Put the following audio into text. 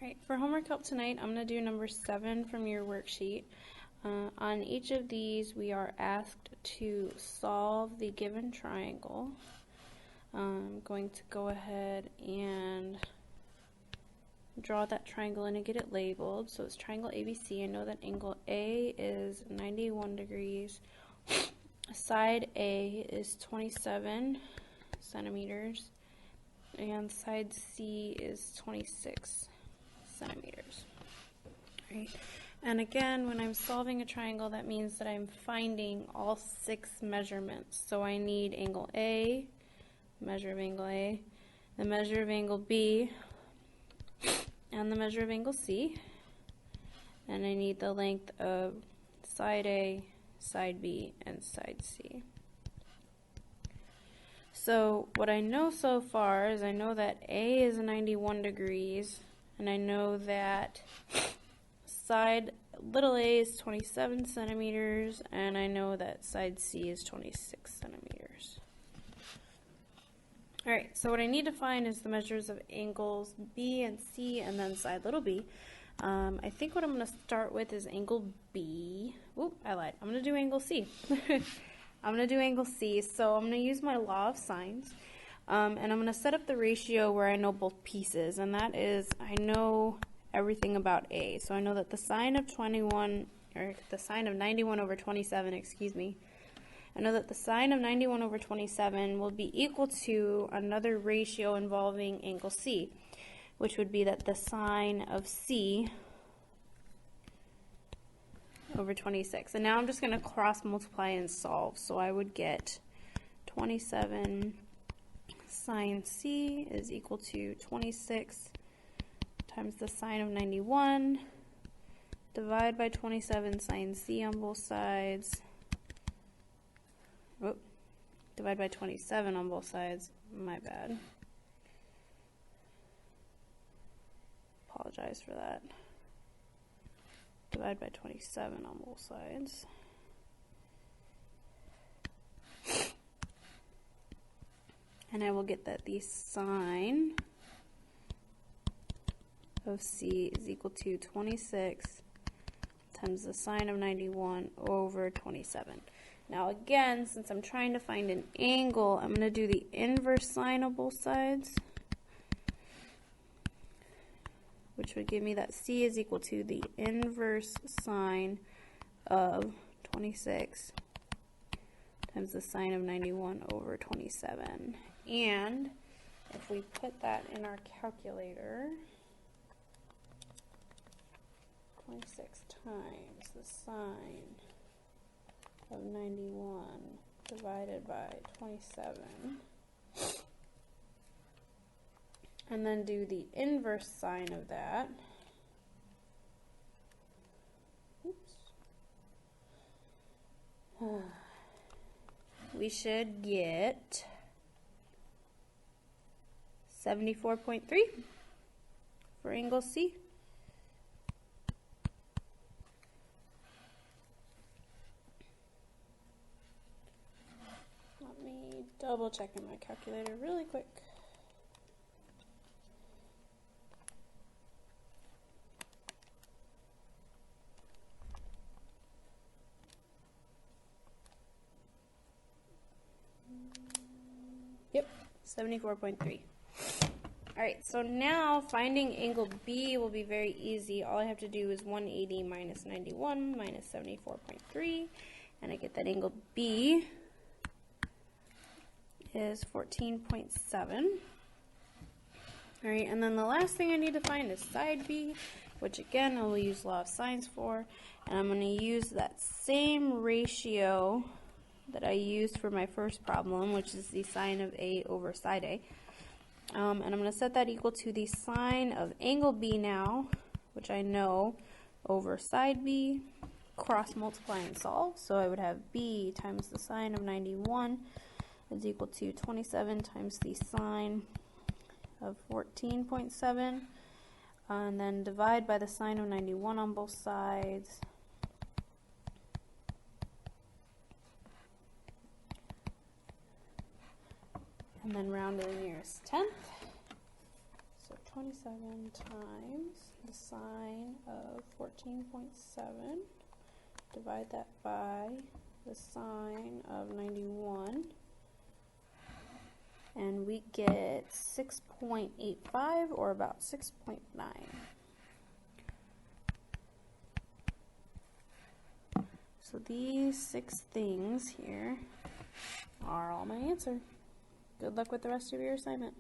Alright, for homework help tonight, I'm going to do number 7 from your worksheet. On each of these, we are asked to solve the given triangle. I'm going to go ahead and draw that triangle in and get it labeled. So it's triangle ABC. I know that angle A is 91 degrees. Side A is 27 centimeters. And side C is 26 centimeters. Right. And again, when I'm solving a triangle, that means that I'm finding all 6 measurements. So I need angle A, measure of angle A, the measure of angle B, and the measure of angle C. And I need the length of side A, side B, and side C. So what I know so far is I know that A is 91 degrees, and I know that side little a is 27 centimeters, and I know that side C is 26 centimeters. Alright, so what I need to find is the measures of angles B and C, and then side little b. I think what I'm going to start with is angle B. Oop, I lied. I'm going to do angle C. I'm going to do angle C, so I'm going to use my law of sines, and I'm going to set up the ratio where I know both pieces, and that is, I know everything about A. So I know that the sine of 91 over 27, excuse me, I know that the sine of 91 over 27 will be equal to another ratio involving angle C, which would be that the sine of C over 26. And now I'm just going to cross multiply and solve. So I would get 27 sine C is equal to 26 times the sine of 91, divide by 27 sine C on both sides, divide by 27 on both sides, my bad. Apologize for that. Divide by 27 on both sides. And I will get that the sine of C is equal to 26 times the sine of 91 over 27. Now again, since I'm trying to find an angle, I'm going to do the inverse sine of both sides, which would give me that C is equal to the inverse sine of 26 times the sine of 91 over 27. And if we put that in our calculator, 26 times the sine of 91 divided by 27, and then do the inverse sine of that. Oops. We should get 74.3 for angle C. Let me double check in my calculator really quick. Yep, 74.3. Alright, so now finding angle B will be very easy. All I have to do is 180 minus 91 minus 74.3, and I get that angle B is 14.7. Alright, and then the last thing I need to find is side B, which again I will use law of sines for, and I'm going to use that same ratio that I used for my first problem, which is the sine of A over side A. And I'm going to set that equal to the sine of angle B now, which I know, over side B, cross multiply and solve. So I would have B times the sine of 91 is equal to 27 times the sine of 14.7, and then divide by the sine of 91 on both sides. And then round to the nearest tenth. So 27 times the sine of 14.7. Divide that by the sine of 91. And we get 6.85, or about 6.9. So these 6 things here are all my answer. Good luck with the rest of your assignment.